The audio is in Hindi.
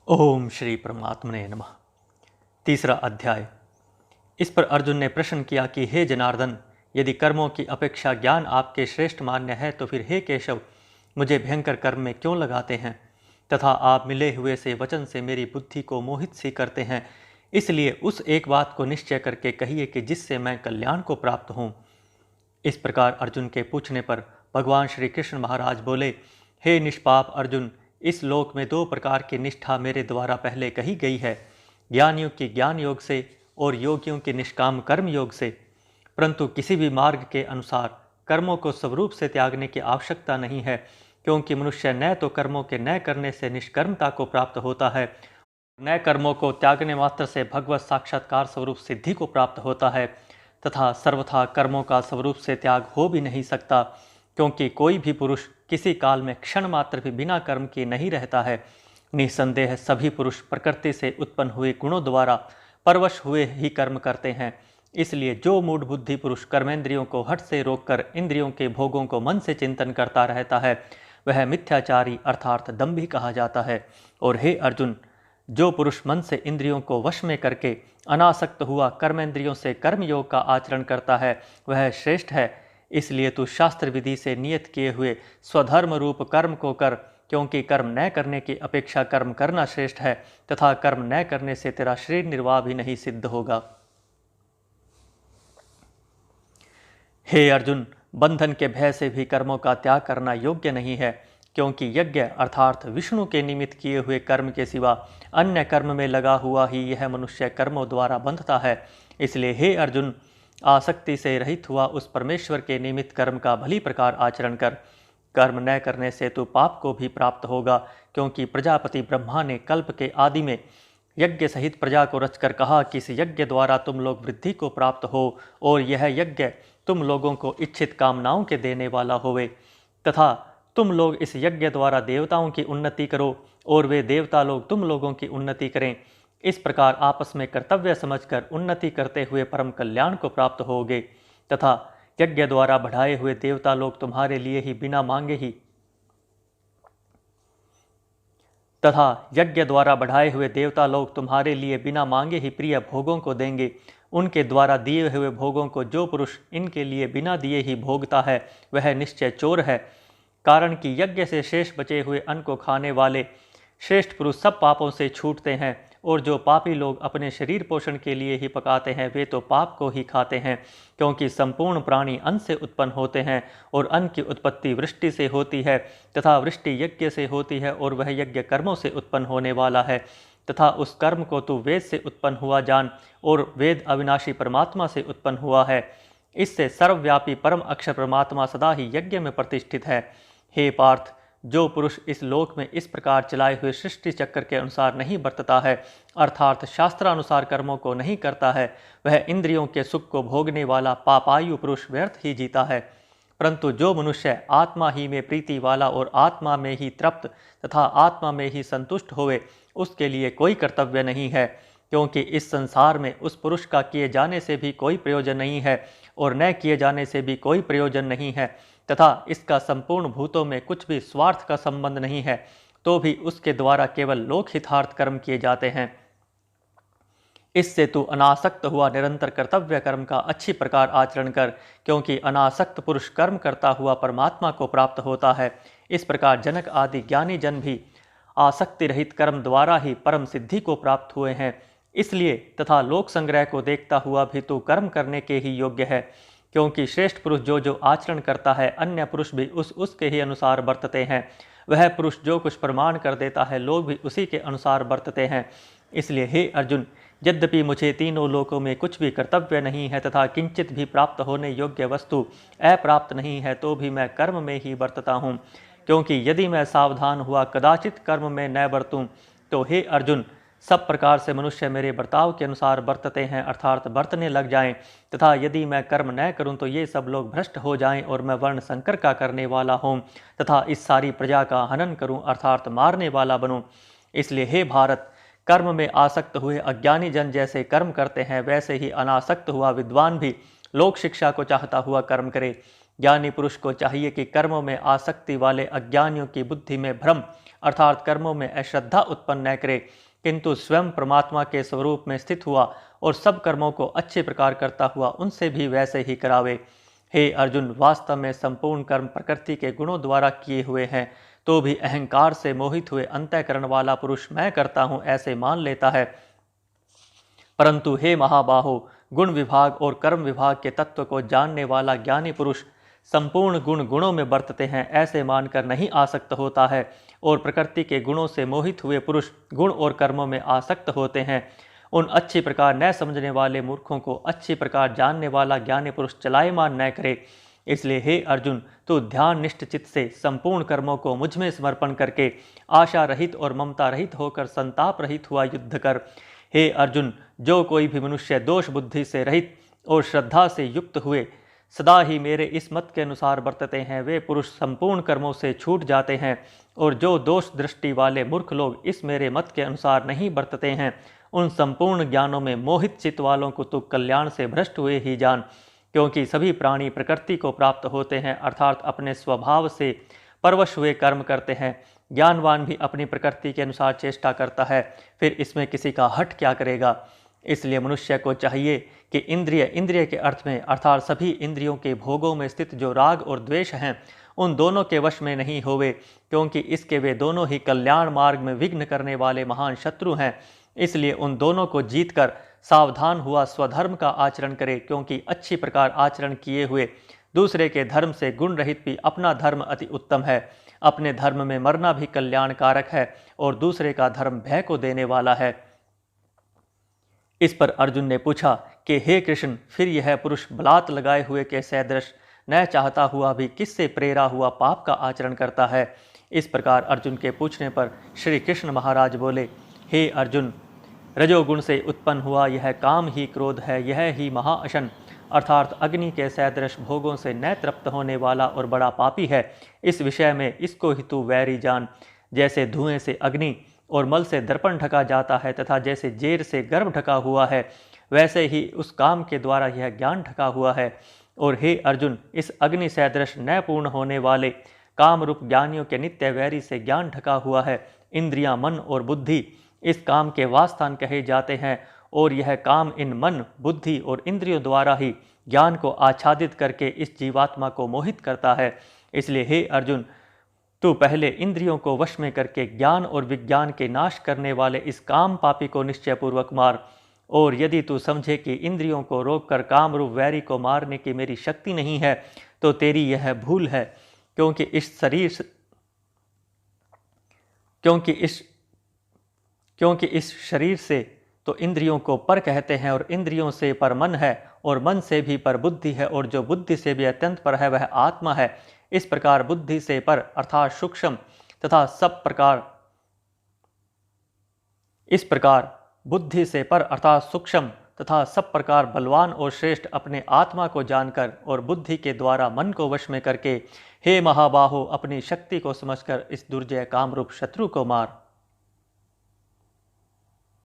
ओम श्री परमात्मने नमः। तीसरा अध्याय। इस पर अर्जुन ने प्रश्न किया कि हे जनार्दन, यदि कर्मों की अपेक्षा ज्ञान आपके श्रेष्ठ मान्य है तो फिर हे केशव, मुझे भयंकर कर्म में क्यों लगाते हैं तथा आप मिले हुए से वचन से मेरी बुद्धि को मोहित सी करते हैं। इसलिए उस एक बात को निश्चय करके कहिए कि जिससे मैं कल्याण को प्राप्त हूँ। इस प्रकार अर्जुन के पूछने पर भगवान श्री कृष्ण महाराज बोले, हे निष्पाप अर्जुन, इस लोक में दो प्रकार की निष्ठा मेरे द्वारा पहले कही गई है, ज्ञानियों की ज्ञान योग से और योगियों की निष्काम कर्म योग से। परंतु किसी भी मार्ग के अनुसार कर्मों को स्वरूप से त्यागने की आवश्यकता नहीं है, क्योंकि मनुष्य न तो कर्मों के न करने से निष्कर्मता को प्राप्त होता है, न कर्मों को त्यागने मात्र से भगवत साक्षात्कार स्वरूप सिद्धि को प्राप्त होता है, तथा सर्वथा कर्मों का स्वरूप से त्याग हो भी नहीं सकता, क्योंकि कोई भी पुरुष किसी काल में क्षण मात्र भी बिना कर्म के नहीं रहता है। निसंदेह सभी पुरुष प्रकृति से उत्पन्न हुए गुणों द्वारा परवश हुए ही कर्म करते हैं। इसलिए जो मूढ़ बुद्धि पुरुष कर्मेंद्रियों को हठ से रोककर इंद्रियों के भोगों को मन से चिंतन करता रहता है, वह मिथ्याचारी अर्थात दंभी कहा जाता है। और हे अर्जुन, जो पुरुष मन से इंद्रियों को वश में करके अनासक्त हुआ कर्मेंद्रियों से कर्मयोग का आचरण करता है, वह श्रेष्ठ है। इसलिए तू शास्त्र विधि से नियत किए हुए स्वधर्म रूप कर्म को कर, क्योंकि कर्म न करने की अपेक्षा कर्म करना श्रेष्ठ है, तथा कर्म न करने से तेरा शरीर निर्वाह भी नहीं सिद्ध होगा। हे अर्जुन, बंधन के भय से भी कर्मों का त्याग करना योग्य नहीं है, क्योंकि यज्ञ अर्थात विष्णु के निमित्त किए हुए कर्म के सिवा अन्य कर्म में लगा हुआ ही यह मनुष्य कर्मों द्वारा बंधता है। इसलिए हे अर्जुन, आसक्ति से रहित हुआ उस परमेश्वर के निमित्त कर्म का भली प्रकार आचरण कर। कर्म न करने से तो पाप को भी प्राप्त होगा, क्योंकि प्रजापति ब्रह्मा ने कल्प के आदि में यज्ञ सहित प्रजा को रचकर कहा कि इस यज्ञ द्वारा तुम लोग वृद्धि को प्राप्त हो, और यह यज्ञ तुम लोगों को इच्छित कामनाओं के देने वाला होवे, तथा तुम लोग इस यज्ञ द्वारा देवताओं की उन्नति करो और वे देवता लोग तुम लोगों की उन्नति करें। इस प्रकार आपस में कर्तव्य समझकर उन्नति करते हुए परम कल्याण को प्राप्त होगे, तथा यज्ञ द्वारा बढ़ाए हुए देवता लोग तुम्हारे लिए ही बिना मांगे ही प्रिय भोगों को देंगे। उनके द्वारा दिए हुए भोगों को जो पुरुष इनके लिए बिना दिए ही भोगता है, वह निश्चय चोर है। कारण कि यज्ञ से शेष बचे हुए अन्न को खाने वाले श्रेष्ठ पुरुष सब पापों से छूटते हैं, और जो पापी लोग अपने शरीर पोषण के लिए ही पकाते हैं, वे तो पाप को ही खाते हैं। क्योंकि संपूर्ण प्राणी अन्न से उत्पन्न होते हैं, और अन्न की उत्पत्ति वृष्टि से होती है, तथा वृष्टि यज्ञ से होती है, और वह यज्ञ कर्मों से उत्पन्न होने वाला है। तथा उस कर्म को तू वेद से उत्पन्न हुआ जान, और वेद अविनाशी परमात्मा से उत्पन्न हुआ है। इससे सर्वव्यापी परम अक्षर परमात्मा सदा ही यज्ञ में प्रतिष्ठित है। हे पार्थ, जो पुरुष इस लोक में इस प्रकार चलाए हुए सृष्टि चक्र के अनुसार नहीं बरतता है, अर्थात शास्त्रानुसार कर्मों को नहीं करता है, वह इंद्रियों के सुख को भोगने वाला पापायु पुरुष व्यर्थ ही जीता है। परंतु जो मनुष्य आत्मा ही में प्रीति वाला और आत्मा में ही तृप्त तथा आत्मा में ही संतुष्ट होवे, उसके लिए कोई कर्तव्य नहीं है, क्योंकि इस संसार में उस पुरुष का किए जाने से भी कोई प्रयोजन नहीं है, और न किए जाने से भी कोई प्रयोजन नहीं है, तथा इसका संपूर्ण भूतों में कुछ भी स्वार्थ का संबंध नहीं है, तो भी उसके द्वारा केवल लोक हितार्थ कर्म किए जाते हैं। इससे तू अनासक्त हुआ निरंतर कर्तव्य कर्म का अच्छी प्रकार आचरण कर, क्योंकि अनासक्त पुरुष कर्म करता हुआ परमात्मा को प्राप्त होता है। इस प्रकार जनक आदि ज्ञानी जन भी आसक्ति रहित कर्म द्वारा ही परम सिद्धि को प्राप्त हुए हैं। इसलिए तथा लोक संग्रह को देखता हुआ भी तू कर्म करने के ही योग्य है, क्योंकि श्रेष्ठ पुरुष जो आचरण करता है, अन्य पुरुष भी उसके ही अनुसार बरतते हैं। वह पुरुष जो कुछ प्रमाण कर देता है, लोग भी उसी के अनुसार बरतते हैं। इसलिए हे अर्जुन, यद्यपि मुझे तीनों लोकों में कुछ भी कर्तव्य नहीं है तथा किंचित भी प्राप्त होने योग्य वस्तु अप्राप्त नहीं है, तो भी मैं कर्म में ही बरतता हूँ। क्योंकि यदि मैं सावधान हुआ कदाचित कर्म में न बरतूँ, तो हे अर्जुन, सब प्रकार से मनुष्य मेरे बर्ताव के अनुसार बरतते हैं, अर्थात बरतने लग जाएं, तथा यदि मैं कर्म न करूं तो ये सब लोग भ्रष्ट हो जाएं और मैं वर्ण संकर का करने वाला हूं, तथा इस सारी प्रजा का हनन करूं, अर्थात मारने वाला बनूं। इसलिए हे भारत, कर्म में आसक्त हुए अज्ञानी जन जैसे कर्म करते हैं, वैसे ही अनासक्त हुआ विद्वान भी लोक शिक्षा को चाहता हुआ कर्म करे। ज्ञानी पुरुष को चाहिए कि कर्मों में आसक्ति वाले अज्ञानियों की बुद्धि में भ्रम अर्थात कर्मों में अश्रद्धा उत्पन्न न करे, किंतु स्वयं परमात्मा के स्वरूप में स्थित हुआ और सब कर्मों को अच्छे प्रकार करता हुआ उनसे भी वैसे ही करावे। हे अर्जुन, वास्तव में संपूर्ण कर्म प्रकृति के गुणों द्वारा किए हुए हैं, तो भी अहंकार से मोहित हुए अंतःकरण वाला पुरुष मैं करता हूँ ऐसे मान लेता है। परंतु हे महाबाहो, गुण विभाग और कर्म विभाग के तत्व को जानने वाला ज्ञानी पुरुष संपूर्ण गुण गुणों में बरतते हैं ऐसे मानकर नहीं आसक्त होता है, और प्रकृति के गुणों से मोहित हुए पुरुष गुण और कर्मों में आसक्त होते हैं। उन अच्छी प्रकार न समझने वाले मूर्खों को अच्छी प्रकार जानने वाला ज्ञानी पुरुष चलायमान न करे। इसलिए हे अर्जुन, तू ध्यान निष्ठ चित्त से संपूर्ण कर्मों को मुझ में समर्पण करके आशा रहित और ममता रहित होकर संताप रहित हुआ युद्ध कर। हे अर्जुन, जो कोई भी मनुष्य दोष बुद्धि से रहित और श्रद्धा से युक्त हुए सदा ही मेरे इस मत के अनुसार बरतते हैं, वे पुरुष संपूर्ण कर्मों से छूट जाते हैं। और जो दोष दृष्टि वाले मूर्ख लोग इस मेरे मत के अनुसार नहीं बरतते हैं, उन संपूर्ण ज्ञानों में मोहित चित्त वालों को तू कल्याण से भ्रष्ट हुए ही जान। क्योंकि सभी प्राणी प्रकृति को प्राप्त होते हैं, अर्थात अपने स्वभाव से परवश हुए कर्म करते हैं। ज्ञानवान भी अपनी प्रकृति के अनुसार चेष्टा करता है, फिर इसमें किसी का हट क्या करेगा। इसलिए मनुष्य को चाहिए कि इंद्रिय के अर्थ में अर्थात सभी इंद्रियों के भोगों में स्थित जो राग और द्वेष हैं, उन दोनों के वश में नहीं होवे, क्योंकि इसके वे दोनों ही कल्याण मार्ग में विघ्न करने वाले महान शत्रु हैं। इसलिए उन दोनों को जीतकर सावधान हुआ स्वधर्म का आचरण करे, क्योंकि अच्छी प्रकार आचरण किए हुए दूसरे के धर्म से गुण रहित भी अपना धर्म अति उत्तम है। अपने धर्म में मरना भी कल्याणकारक है और दूसरे का धर्म भय को देने वाला है। इस पर अर्जुन ने पूछा कि हे कृष्ण, फिर यह पुरुष बलात् लगाए हुए के सदृश न चाहता हुआ भी किससे प्रेरा हुआ पाप का आचरण करता है। इस प्रकार अर्जुन के पूछने पर श्री कृष्ण महाराज बोले, हे अर्जुन, रजोगुण से उत्पन्न हुआ यह काम ही क्रोध है, यह ही महाअशन अर्थात अग्नि के सदृश भोगों से न तृप्त होने वाला और बड़ा पापी है। इस विषय में इसको ही तू वैरी जान। जैसे धुएं से अग्नि और मल से दर्पण ढका जाता है तथा जैसे जेर से गर्भ ढका हुआ है, वैसे ही उस काम के द्वारा यह ज्ञान ढका हुआ है। और हे अर्जुन, इस अग्नि सदृश न पूर्ण होने वाले काम रूप ज्ञानियों के नित्य वैरी से ज्ञान ढका हुआ है। इंद्रियां, मन और बुद्धि इस काम के वासस्थान कहे जाते हैं, और यह काम इन मन, बुद्धि और इंद्रियों द्वारा ही ज्ञान को आच्छादित करके इस जीवात्मा को मोहित करता है। इसलिए हे अर्जुन, तू पहले इंद्रियों को वश में करके ज्ञान और विज्ञान के नाश करने वाले इस काम पापी को निश्चय पूर्वक मार। और यदि तू समझे कि इंद्रियों को रोककर काम रूप वैरी को मारने की मेरी शक्ति नहीं है, तो तेरी यह भूल है। क्योंकि इस शरीर से तो इंद्रियों को पर कहते हैं, और इंद्रियों से पर मन है, और मन से भी पर बुद्धि है, और जो बुद्धि से भी अत्यंत पर है वह आत्मा है। इस प्रकार बुद्धि से पर अर्थात सूक्ष्म तथा सब प्रकार इस प्रकार बुद्धि से पर अर्थात सूक्ष्म तथा सब प्रकार बलवान और श्रेष्ठ अपने आत्मा को जानकर और बुद्धि के द्वारा मन को वश में करके, हे महाबाहो, अपनी शक्ति को समझकर इस दुर्जय कामरूप शत्रु को मार।